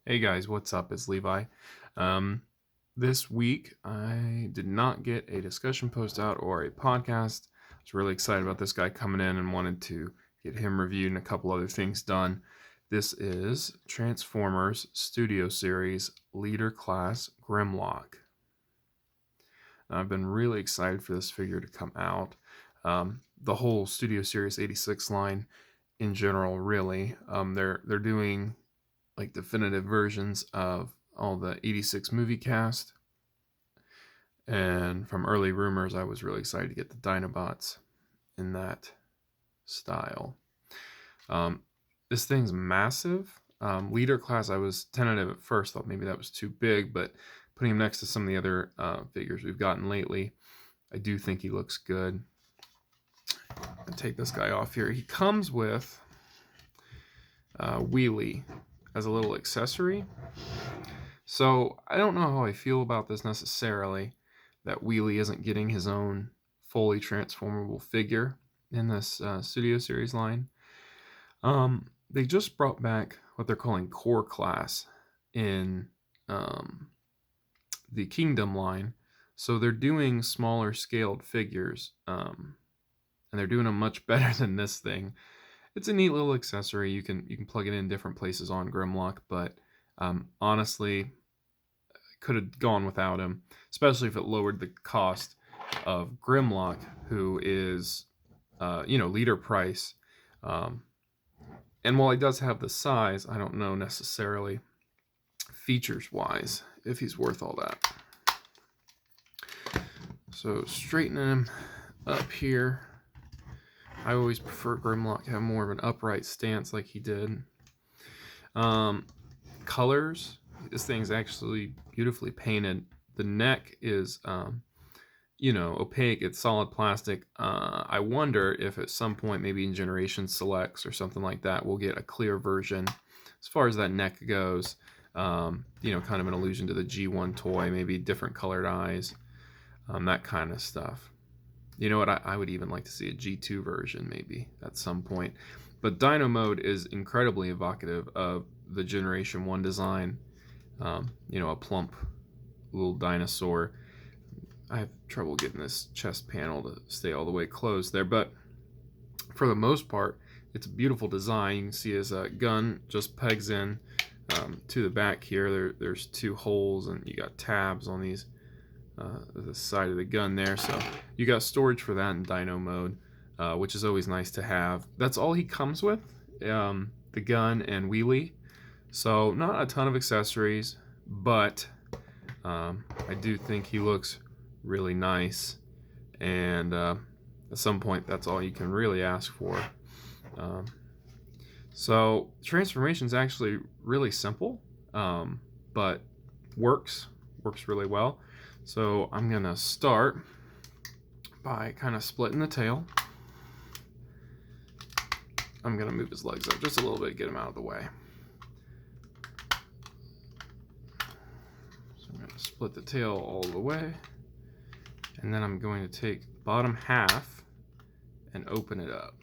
Hey guys, what's up? It's Levi. Um, this week I did not get a discussion post out or a podcast. I was really excited about this guy coming in and wanted to get him reviewed and a couple other things done. This is Transformers Studio Series Leader Class Grimlock. I've been really excited for this figure to come out. The whole Studio Series 86 line in general, really. They're doing like definitive versions of all the 86 movie cast. And from early rumors, I was really excited to get the Dinobots in that style. Um, this thing's massive. Leader class, I was tentative at first, thought maybe that was too big, but putting him next to some of the other figures we've gotten lately, I do think he looks good. I'll take this guy off here. He comes with Wheelie as a little accessory. So I don't know how I feel about this necessarily, that Wheelie isn't getting his own fully transformable figure in this Studio Series line. They just brought back what they're calling Core Class in the Kingdom line. So they're doing smaller scaled figures, and they're doing them much better than this thing. It's a neat little accessory. You can plug it in different places on Grimlock, but honestly, could have gone without him, especially if it lowered the cost of Grimlock, who is, leader price. And while he does have the size, I don't know necessarily features-wise if he's worth all that. So straightening him up here. I always prefer Grimlock to have more of an upright stance like he did. Colors. This thing's actually beautifully painted. The neck is, opaque. It's solid plastic. I wonder if at some point, maybe in Generation Selects or something like that, we'll get a clear version as far as that neck goes. Kind of an allusion to the G1 toy, maybe different colored eyes, that kind of stuff. You know what? I would even like to see a G2 version maybe at some point. But Dino Mode is incredibly evocative of the Generation 1 design. A plump little dinosaur. I have trouble getting this chest panel to stay all the way closed there, but for the most part, it's a beautiful design. You can see his gun just pegs in to the back here. There's two holes, and you got tabs on these the side of the gun there. So you got storage for that in Dino Mode, which is always nice to have. That's all he comes with, the gun and wheelie. So not a ton of accessories, but I do think he looks really nice. And at some point, that's all you can really ask for. So transformation is actually really simple, but works really well. So I'm gonna start by kind of splitting the tail. I'm gonna move his legs up just a little bit, get him out of the way. So I'm gonna split the tail all the way, and then I'm going to take the bottom half and open it up.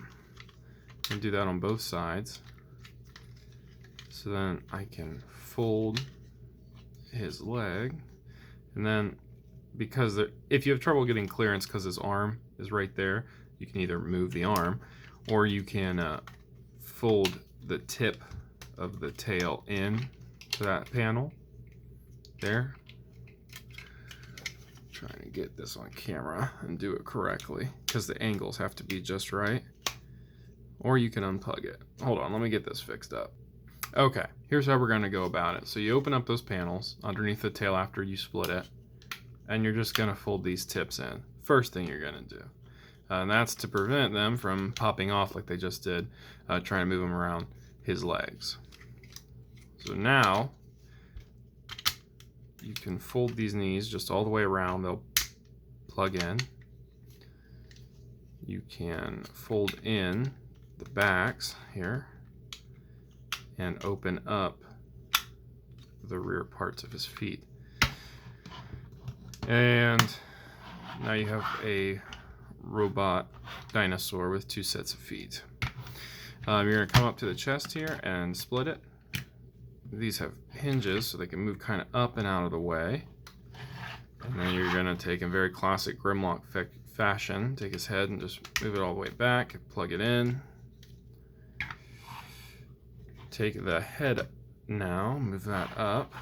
And do that on both sides. So then I can fold his leg, and then because if you have trouble getting clearance because his arm is right there, you can either move the arm, or you can fold the tip of the tail in to that panel there. Trying to get this on camera and do it correctly because the angles have to be just right. Or you can unplug it. Hold on, let me get this fixed up. Okay, here's how we're gonna go about it. So you open up those panels underneath the tail after you split it, and you're just gonna fold these tips in. First thing you're gonna do. And that's to prevent them from popping off like they just did, trying to move them around his legs. So now, you can fold these knees just all the way around. They'll plug in. You can fold in the backs here and open up the rear parts of his feet. And now you have a robot dinosaur with two sets of feet. You're going to come up to the chest here and split it. these have hinges so they can move kind of up and out of the way. And then you're going to take, in very classic Grimlock fashion, take his head and just move it all the way back, plug it in. Take the head now, move that up.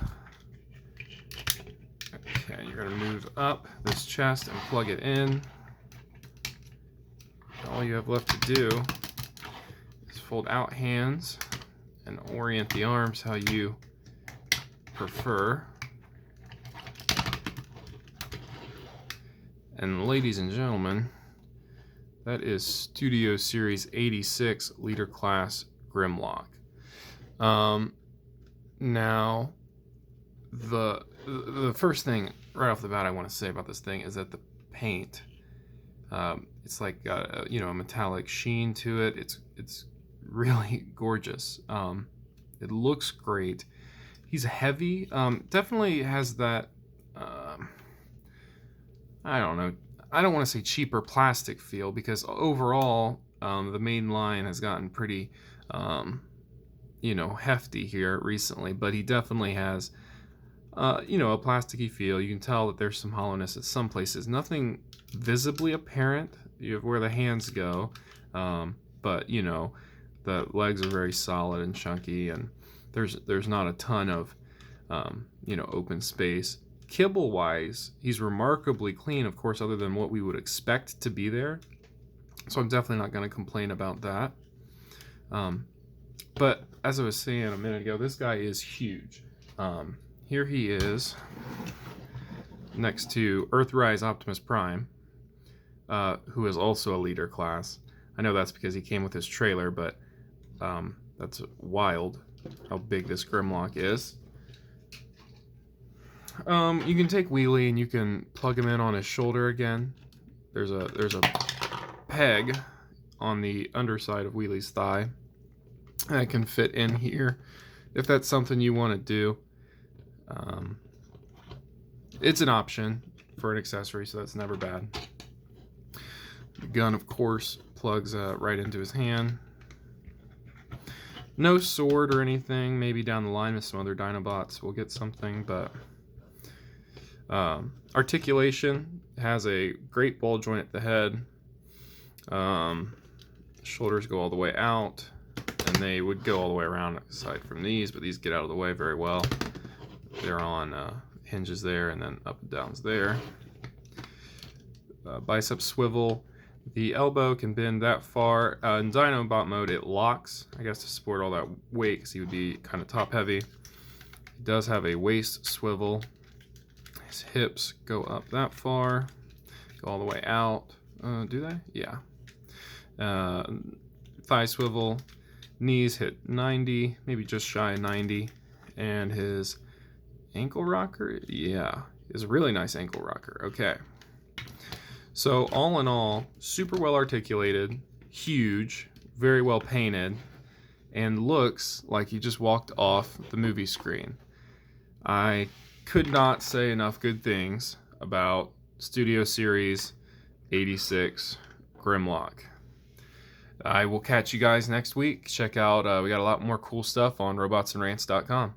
Okay, you're going to move up this chest and plug it in. All you have left to do is fold out hands and orient the arms how you prefer. And ladies and gentlemen, that is Studio Series 86 Leader Class Grimlock. Now, the first thing right off the bat I want to say about this thing is that the paint, it's like a metallic sheen to it. It's really gorgeous. It looks great. He's heavy. Definitely has that. I don't know. I don't want to say cheaper plastic feel, because overall the main line has gotten pretty hefty here recently, but he definitely has a plasticky feel. You can tell that there's some hollowness at some places. Nothing visibly apparent where the hands go, but the legs are very solid and chunky, and there's not a ton of open space. Kibble wise, he's remarkably clean, of course, other than what we would expect to be there, so I'm definitely not going to complain about that. But as I was saying a minute ago, this guy is huge. Here he is next to Earthrise Optimus Prime, who is also a leader class. I know that's because he came with his trailer, but that's wild how big this Grimlock is. You can take Wheelie and you can plug him in on his shoulder again. There's a peg on the underside of Wheelie's thigh that can fit in here if that's something you want to do. It's an option for an accessory, so that's never bad. The gun, of course, plugs right into his hand. No sword or anything. Maybe down the line with some other Dinobots we'll get something, but articulation, has a great ball joint at the head. Shoulders go all the way out, and they would go all the way around aside from these, but these get out of the way very well. They're on hinges there, and then up and downs there. Bicep swivel. The elbow can bend that far. In Dinobot mode, it locks, I guess, to support all that weight, because he would be kind of top heavy. He does have a waist swivel. His hips go up that far, go all the way out. Do they? Yeah. Thigh swivel. Knees hit 90, maybe just shy of 90. And his ankle rocker, yeah, is a really nice ankle rocker. Okay. So all in all, super well articulated, huge, very well painted, and looks like he just walked off the movie screen. I could not say enough good things about Studio Series 86 Grimlock. I will catch you guys next week. Check out, we got a lot more cool stuff on robotsandrants.com.